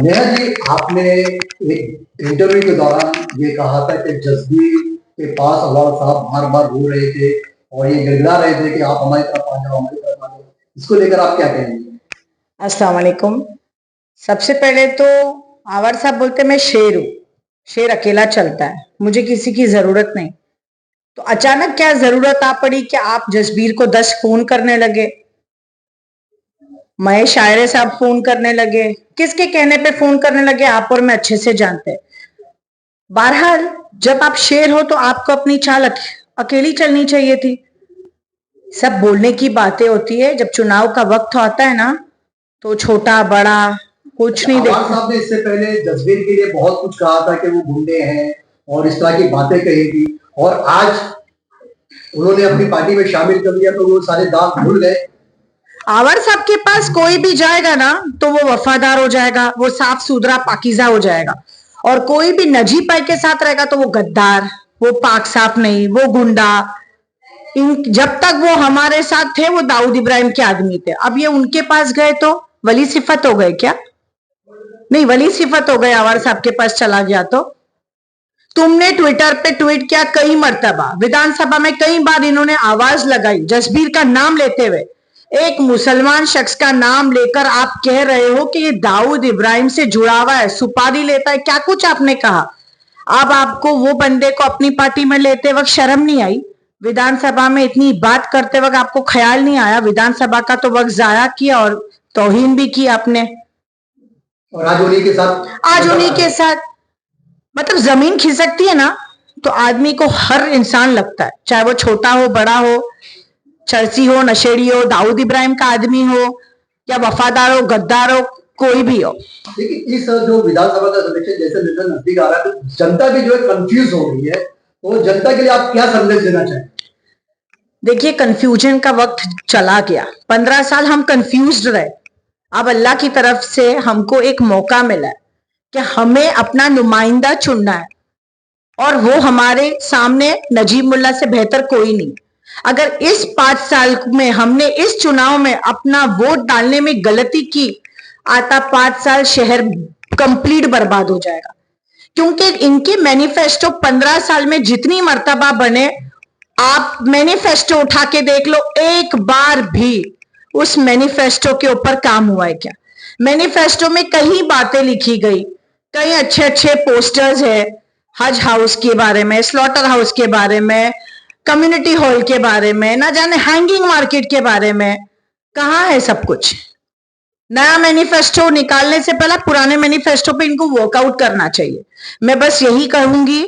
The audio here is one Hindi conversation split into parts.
नेहा जी, आपने एक इंटरव्यू के दौरान ये कहा था कि जसबीर के पास अवार्ड साहब बार बार रो रहे थे और ये गिड़गिड़ा रहे थे कि आप हमारी तरफ आ जाओ, हमारी तरफ आ जाओ। इसको लेकर आप क्या कहेंगे? अस्सलाम वालेकुम। सबसे पहले तो आवार साहब बोलते मैं शेर हूँ, शेर अकेला चलता है, मुझे किसी की जरूरत नहीं। तो अचानक क्या जरूरत आ पड़ी कि आप जसबीर को 10 फोन करने लगे, महेश आयरे साहब फोन करने लगे, किसके कहने पे फोन करने लगे आप और मैं अच्छे से जानते हैं। बहरहाल जब आप शेर हो तो आपको अपनी चाल अकेली चलनी चाहिए थी। सब बोलने की बातें होती है, जब चुनाव का वक्त आता है ना तो छोटा बड़ा कुछ नहीं देखता। साहब ने इससे पहले जसबीर के लिए बहुत कुछ कहा था कि वो गुंडे हैं और इस तरह की बातें कही थी, और आज उन्होंने अपनी पार्टी में शामिल कर लिया तो वो सारे दाग भूल गए। आवर साहब के पास कोई भी जाएगा ना तो वो वफादार हो जाएगा, वो साफ सुथरा पाकीज़ा हो जाएगा, और कोई भी नजीब भाई के साथ रहेगा तो वो गद्दार, वो पाक साफ नहीं, वो गुंडा। जब तक वो हमारे साथ थे वो दाऊद इब्राहिम के आदमी थे, अब ये उनके पास गए तो वली सिफत हो गए क्या? नहीं, वली सिफत हो गए। आवार साहब के पास चला गया तो तुमने ट्विटर पे ट्वीट किया कई मर्तबा, विधानसभा में कई बार इन्होंने आवाज लगाई जसबीर का नाम लेते हुए, एक मुसलमान शख्स का नाम लेकर आप कह रहे हो कि ये दाऊद इब्राहिम से जुड़ा हुआ है, सुपारी लेता है, क्या कुछ आपने कहा। अब आपको वो बंदे को अपनी पार्टी में लेते वक्त शर्म नहीं आई? विधानसभा में इतनी बात करते वक्त आपको ख्याल नहीं आया? विधानसभा का तो वक्त जाया किया और तौहीन भी की आपने। और आज उन्हीं के साथ मतलब जमीन खिसकती है ना तो आदमी को हर इंसान लगता है, चाहे वो छोटा हो बड़ा हो, चर्ची हो नशेड़ी हो, दाऊद इब्राहिम का आदमी हो या वफादार हो गद्दार हो, कोई भी हो। लेकिन इस जो विधानसभा का इलेक्शन जैसे नजदीक आ रहा है तो जनता भी जो है कंफ्यूज हो रही है, तो जनता के लिए आप क्या संदेश देना चाहेंगे? देखिए, कंफ्यूजन का वक्त चला गया, 15 साल हम कंफ्यूज रहे। अब अल्लाह की तरफ से हमको एक मौका मिला है कि हमें अपना नुमाइंदा चुनना है, और वो हमारे सामने नजीब मुल्ला से बेहतर कोई नहीं। अगर इस 5 साल में हमने इस चुनाव में अपना वोट डालने में गलती की, आता 5 साल शहर कंप्लीट बर्बाद हो जाएगा, क्योंकि इनके मैनिफेस्टो 15 साल में जितनी मर्तबा बने, आप मैनिफेस्टो उठा के देख लो, एक बार भी उस मैनिफेस्टो के ऊपर काम हुआ है क्या? मैनिफेस्टो में कई बातें लिखी गई, कई अच्छे अच्छे पोस्टर्स है, हज हाउस के बारे में, स्लॉटर हाउस के बारे में, कम्युनिटी हॉल के बारे में, ना जाने हैंगिंग मार्केट के बारे में। कहाँ है सब कुछ? नया मैनिफेस्टो निकालने से पहले पुराने मैनिफेस्टो पे इनको वर्कआउट करना चाहिए। मैं बस यही कहूंगी,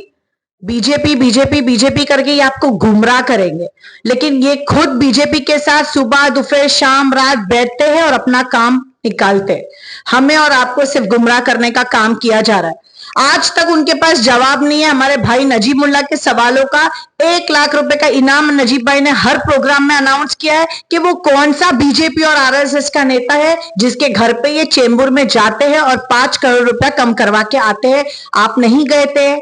बीजेपी बीजेपी बीजेपी करके ये आपको गुमराह करेंगे, लेकिन ये खुद बीजेपी के साथ सुबह दोपहर शाम रात बैठते हैं और अपना काम निकालते हैं। हमें और आपको सिर्फ गुमराह करने का काम किया जा रहा है। आज तक उनके पास जवाब नहीं है हमारे भाई नजीब मुल्ला के सवालों का। 1 लाख रुपए का इनाम नजीब भाई ने हर प्रोग्राम में अनाउंस किया है कि वो कौन सा बीजेपी और आरएसएस का नेता है जिसके घर पे ये चेंबूर में जाते हैं और 5 करोड़ रुपया कम करवा के आते हैं। आप नहीं गए थे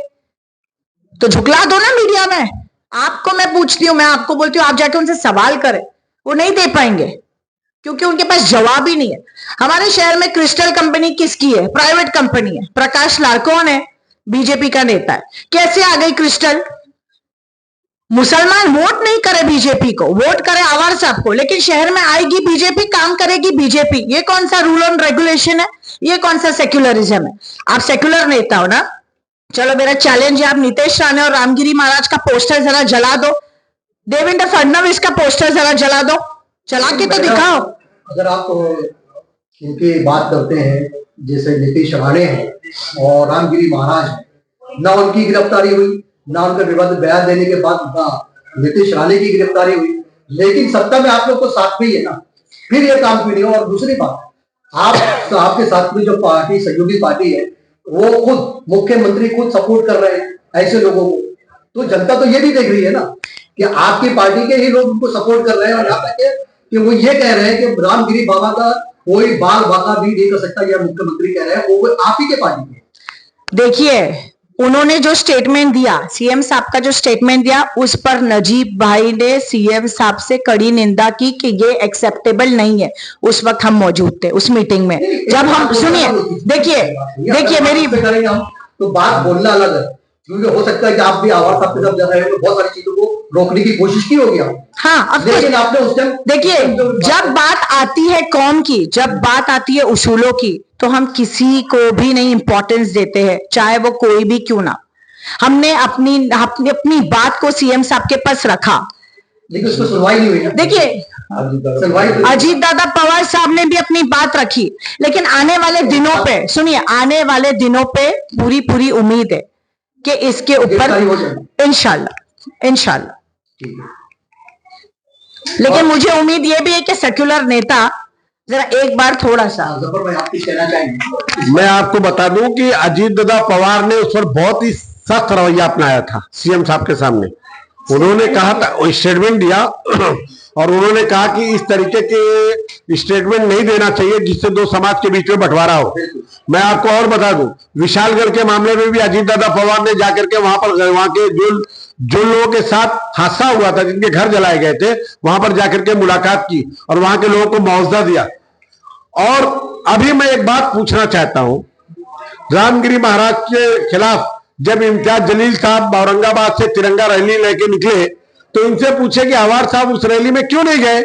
तो झुकला दो ना मीडिया में। आपको मैं पूछती हूँ, मैं आपको बोलती हूँ, आप जाके उनसे सवाल करें, वो नहीं दे पाएंगे क्योंकि उनके पास जवाब ही नहीं है। हमारे शहर में क्रिस्टल कंपनी किसकी है? प्राइवेट कंपनी है। प्रकाश लाल कौन है? बीजेपी का नेता है। कैसे आ गई क्रिस्टल? मुसलमान वोट नहीं करे बीजेपी को, वोट करे आवार साहब को, लेकिन शहर में आएगी बीजेपी, काम करेगी बीजेपी। ये कौन सा रूल एंड रेगुलेशन है? ये कौन सा सेक्युलरिज्म है? आप सेक्युलर नेता हो ना? चलो मेरा चैलेंज है, आप नीतीश राणे और रामगिरी महाराज का पोस्टर जरा जला दो, देवेंद्र फडणवीस का पोस्टर जरा जला दो, चला के तो दिखाओ। अगर आप इनकी बात करते हैं, जैसे नीतीश राणे हैं और रामगिरी महाराज हैं, ना उनकी गिरफ्तारी हुई, ना उनका विवादित बयान देने के बाद नीतीश राणे की गिरफ्तारी हुई, लेकिन सत्ता में आप लोग तो साथ में ही है ना, फिर ये काम क्यों नहीं हो? और दूसरी बात, आप आपके साथ में जो पार्टी सहयोगी पार्टी है वो खुद मुख्यमंत्री खुद सपोर्ट कर रहे हैं ऐसे लोगों को, तो जनता तो ये भी देख रही है ना कि आपकी पार्टी के ही लोग उनको सपोर्ट कर रहे हैं, और यहाँ तक कि वो ये कह रहे हैं कि रामगिरी बाबा का कोई बाल बाका भी नहीं कर सकता, यह मुख्यमंत्री कह रहे हैं, वो आप ही के पार्टी के। देखिए, उन्होंने जो स्टेटमेंट दिया, सीएम साहब का जो स्टेटमेंट दिया, उस पर नजीब भाई ने सीएम साहब से कड़ी निंदा की कि ये एक्सेप्टेबल नहीं है। उस वक्त हम मौजूद थे उस मीटिंग में, जब हम सुनिए, देखिए मेरी तो बात बोलना अलग है, क्योंकि हो सकता है कि आप भी आवाज साहब के साथ जा रहे हो, बहुत सारी चीजों को रोकने की कोशिश की होगी आप। हाँ, लेकिन आपने उस टाइम देखिए, जब बात आती है कौम की, जब बात आती है उसूलों की, तो हम किसी को भी नहीं इंपॉर्टेंस देते हैं, चाहे वो कोई भी क्यों ना। हमने अपनी बात को सीएम साहब के पास रखा, लेकिन उसको सुनवाई नहीं हुई। देखिए, अजीत दादा पवार साहब ने भी अपनी बात रखी, लेकिन आने वाले दिनों पे, सुनिए, आने वाले दिनों पे पूरी उम्मीद है कि इसके ऊपर इंशाल्लाह। लेकिन मुझे उम्मीद ये भी है कि सेक्युलर नेता जरा एक बार थोड़ा सा, मैं आपको बता दूं कि अजीत दादा पवार ने उस पर बहुत ही सख्त रवैया अपनाया था सीएम साहब के सामने। उन्होंने कहा था, स्टेटमेंट दिया और उन्होंने कहा कि इस तरीके के स्टेटमेंट नहीं देना चाहिए जिससे दो समाज के बीच में बंटवारा हो। मैं आपको और बता दूं, विशालगढ़ के मामले में भी अजीत दादा पवार ने जाकर के वहां के जो लोगों के साथ हादसा हुआ था, जिनके घर जलाए गए थे, वहां पर जाकर के मुलाकात की और वहां के लोगों को मुआवजा दिया। और अभी मैं एक बात पूछना चाहता हूं, रामगिरी महाराज के खिलाफ जब इम्तियाज जलील साहब औरंगाबाद से तिरंगा रैली लेके निकले, तो इनसे पूछे कि अवार साहब उस रैली में क्यों नहीं गए?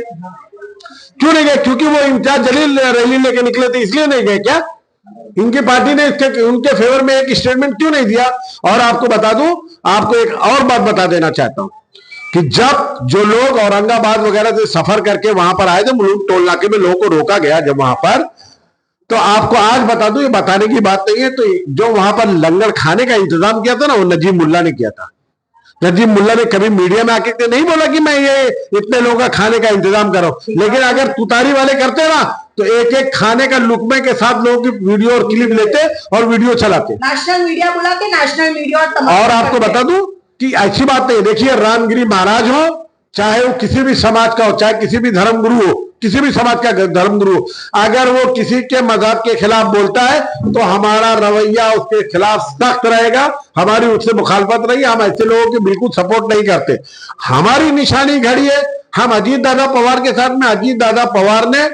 क्योंकि वो इम्तियाज जलील रैली लेके निकले थे, इसलिए नहीं गए क्या? इनकी पार्टी ने उनके फेवर में एक स्टेटमेंट क्यों नहीं दिया? और आपको बता दूं, आपको एक और बात बता देना चाहता हूं कि जब जो लोग औरंगाबाद वगैरह से सफर करके वहां पर आए थे, मुलुक टोल नाके में लोगों को रोका गया जब वहां पर, तो आपको आज बता दूं, ये बताने की बात नहीं है, तो जो वहां पर लंगर खाने का इंतजाम किया था ना, वो नजीब मुल्ला ने किया था। नजीब मुल्ला ने कभी मीडिया में आके नहीं बोला कि मैं ये इतने लोगों का खाने का इंतजाम करो, लेकिन अगर तुतारी वाले करते ना, तो एक एक खाने का लुकमे के साथ लोगों की वीडियो और क्लिप लेते और वीडियो चलाते, नेशनल मीडिया बुलाते, नेशनल मीडिया। और आपको बता दूं कि ऐसी बात नहीं, देखिए, रामगिरी महाराज हो, चाहे वो किसी भी समाज का हो, चाहे किसी भी धर्मगुरु हो, किसी भी समाज का धर्मगुरु हो, अगर वो किसी के मजहब के खिलाफ बोलता है तो हमारा रवैया उसके खिलाफ सख्त रहेगा, हमारी उससे मुखालफत रहेगी। हम ऐसे लोगों की बिल्कुल सपोर्ट नहीं करते। हमारी निशानी घड़ी है, हम अजीत दादा पवार के साथ में, अजीत दादा पवार ने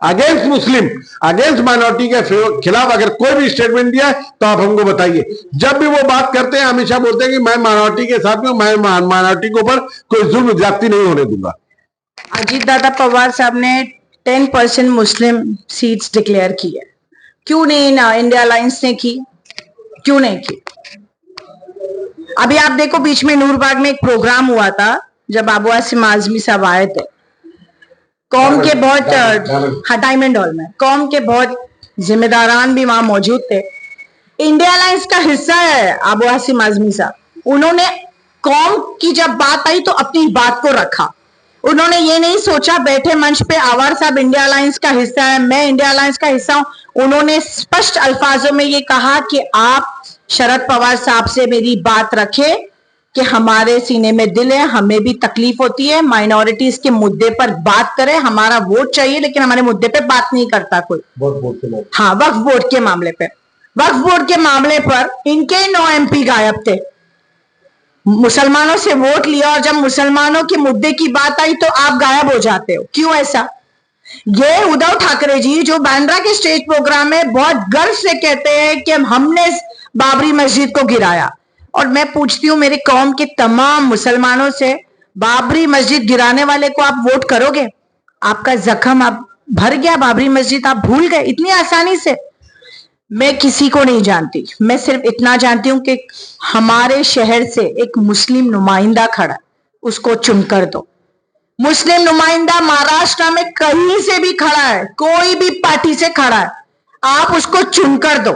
अगेंस्ट मुस्लिम, अगेंस्ट माइनॉरिटी के खिलाफ अगर कोई भी स्टेटमेंट दिया है तो आप हमको बताइए। जब भी वो बात करते हैं हमेशा बोलते हैं कि मैं माइनॉरिटी के साथ में, मैं माइनॉरिटी के ऊपर कोई जुल्म ज्यादती नहीं होने दूंगा। अजीत दादा पवार साहब ने 10% मुस्लिम सीट्स डिक्लेयर की है, क्यों नहीं इंडिया अलायंस ने की? क्यों नहीं की? अभी आप देखो, बीच में नूरबाग में एक प्रोग्राम हुआ था जब अबू आसिम आजमी साहब आए थे, कौम के बहुत, डायमंड हॉल में कौम के बहुत जिम्मेदारान भी वहां मौजूद थे। इंडिया अलायंस का हिस्सा है अबू आसिम आजमी साहब। उन्होंने कौम की जब बात आई तो अपनी बात को रखा। उन्होंने ये नहीं सोचा बैठे मंच पे आवार साहब इंडिया अलायंस का हिस्सा है, मैं इंडिया अलायंस का हिस्सा हूं। उन्होंने स्पष्ट अल्फाजों में ये कहा कि आप शरद पवार साहब से मेरी बात रखे कि हमारे सीने में दिल है, हमें भी तकलीफ होती है, माइनॉरिटीज के मुद्दे पर बात करें, हमारा वोट चाहिए, लेकिन हमारे मुद्दे पे बात नहीं करता कोई। हाँ, वक्फ बोर्ड के मामले पे, वक्फ बोर्ड के मामले पर इनके 9 MP गायब थे। मुसलमानों से वोट लिया और जब मुसलमानों के मुद्दे की बात आई तो आप गायब हो जाते हो, क्यों ऐसा? ये उद्धव ठाकरे जी जो बांद्रा के स्टेज प्रोग्राम में बहुत गर्व से कहते हैं कि हमने बाबरी मस्जिद को गिराया, और मैं पूछती हूँ मेरे कौम के तमाम मुसलमानों से, बाबरी मस्जिद गिराने वाले को आप वोट करोगे? आपका जख्म आप भर गया, बाबरी मस्जिद आप भूल गए इतनी आसानी से? मैं किसी को नहीं जानती, मैं सिर्फ इतना जानती हूं कि हमारे शहर से एक मुस्लिम नुमाइंदा खड़ा, उसको चुनकर दो। मुस्लिम नुमाइंदा महाराष्ट्र में कहीं से भी खड़ा है, कोई भी पार्टी से खड़ा है, आप उसको चुनकर दो।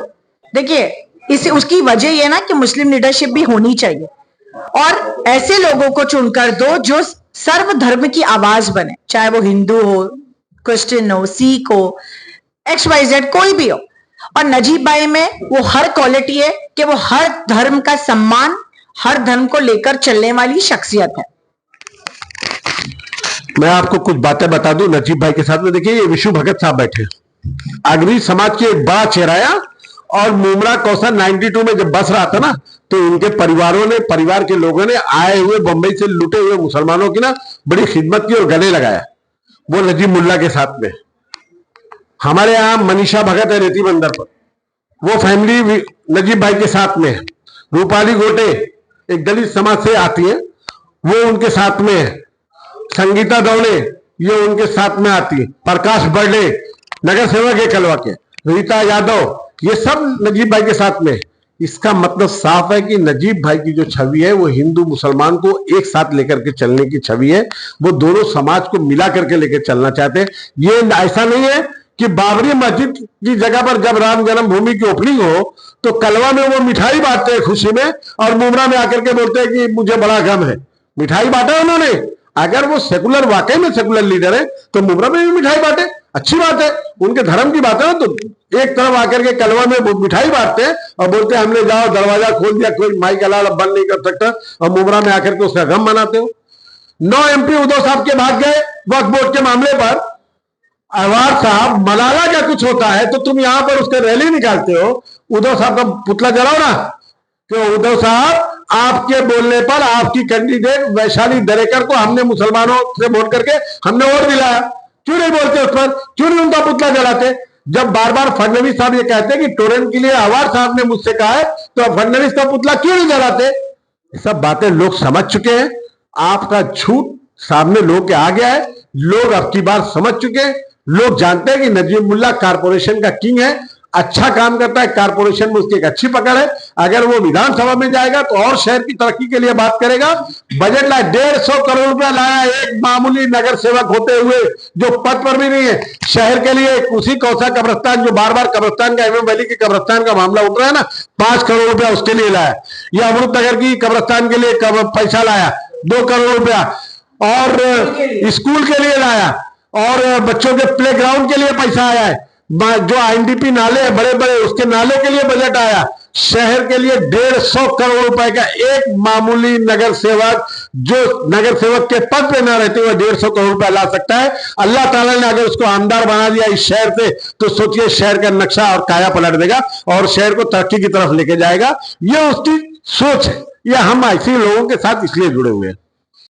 देखिए, इसे उसकी वजह यह ना कि मुस्लिम लीडरशिप भी होनी चाहिए, और ऐसे लोगों को चुनकर दो जो सर्वधर्म की आवाज बने, चाहे वो हिंदू हो, क्रिश्चियन हो, सिख हो, XYZ कोई भी हो। और नजीब भाई में वो हर क्वालिटी है कि वो हर धर्म का सम्मान, हर धर्म को लेकर चलने वाली शख्सियत है। मैं आपको कुछ बातें बता दूं नजीब भाई के साथ में। देखिए, ये विशु भगत साहब बैठे, आगरी समाज के एक बड़ा चेहरा, और मुमरा कौसा 92 में जब बस रहा था ना, तो इनके परिवार के लोगों ने आए हुए बंबई से लुटे हुए मुसलमानों की ना बड़ी खिदमत की और गले लगाया, वो नजीब मुल्ला के साथ में। हमारे यहाँ मनीषा भगत है रेती बंदर पर, वो फैमिली नजीब भाई के साथ में है। रूपाली गोटे एक दलित समाज से आती है, वो उनके साथ में है। संगीता दौड़े ये उनके साथ में आती है। प्रकाश बर्डे नगर सेवक है कलवा के, रीता यादव ये सब नजीब भाई के साथ में है। इसका मतलब साफ है कि नजीब भाई की जो छवि है वो हिंदू मुसलमान को एक साथ लेकर के चलने की छवि है। वो दोनों समाज को मिला करके लेकर चलना चाहते हैं। ये ऐसा नहीं है कि बाबरी मस्जिद की जगह पर जब राम जन्मभूमि की ओपनिंग हो तो कलवा में वो मिठाई बांटते हैं खुशी में, और मुमरा में आकर के बोलते हैं कि मुझे बड़ा गम है। मिठाई बांटा उन्होंने। अगर वो सेकुलर, वाकई में सेकुलर लीडर है तो मुमरा में भी मिठाई बांटे, अच्छी बात है, उनके धर्म की बात है ना। तो एक तरफ आकर के कलवा में मिठाई बांटते हैं और बोलते हैं हमने जाओ दरवाजा खोल दिया, कोई माई का लाल बंद नहीं कर सकता, और मुमरा में आकर के उसका गम मनाते हो। 9 MP उद्धव साहब के भाग गए वक्फ बोर्ड के मामले पर। अवार साहब, मलाला का कुछ होता है तो तुम यहां पर उसका रैली निकालते हो, उद्धव साहब का पुतला जलाओ ना। तो उद्धव साहब, आपके बोलने पर आपकी कैंडिडेट वैशाली दरेकर को हमने मुसलमानों से वोट करके हमने वोट दिलाया, क्यों नहीं बोलते उस पर, क्यों नहीं उनका पुतला जलाते? जब बार बार फडणवीस साहब ये कहते हैं कि टोरेंट के लिए अवार साहब ने मुझसे कहा है, तो फडणवीस का पुतला क्यों नहीं जलाते? ये सब बातें लोग समझ चुके हैं। आपका झूठ सामने लोग के आ गया है, लोग अब की बार समझ चुके हैं। लोग जानते हैं कि नजीब मुल्ला कारपोरेशन का किंग है, अच्छा काम करता है, कारपोरेशन में उसकी एक अच्छी पकड़ है। अगर वो विधानसभा में जाएगा तो और शहर की तरक्की के लिए बात करेगा। बजट लाया, 150 करोड़ रुपया लाया, एक मामूली नगर सेवक होते हुए जो पद पर भी नहीं है। शहर के लिए उसी कौसा कब्रिस्तान, जो बार बार कब्रिस्तान का, MM वैली के कब्रिस्तान का मामला उठ रहा है ना, 5 करोड़ रुपया उसके लिए लाया। या अमृत नगर की कब्रिस्तान के लिए पैसा लाया 2 करोड़ रुपया, और स्कूल के लिए लाया, और बच्चों के प्ले ग्राउंड के लिए पैसा आया है। जो INDP नाले है बड़े बड़े, उसके नाले के लिए बजट आया। शहर के लिए 150 करोड़ रुपए का एक मामूली नगर सेवक, जो नगर सेवक के पद पे ना रहते हुए 150 करोड़ रुपया ला सकता है। अल्लाह ताला ने अगर उसको आमदार बना दिया इस शहर से, तो सोचिए शहर का नक्शा और काया पलट देगा और शहर को तरक्की की तरफ लेके जाएगा। ये उसकी सोच है। ये हम ऐसे लोगों के साथ इसलिए जुड़े हुए हैं।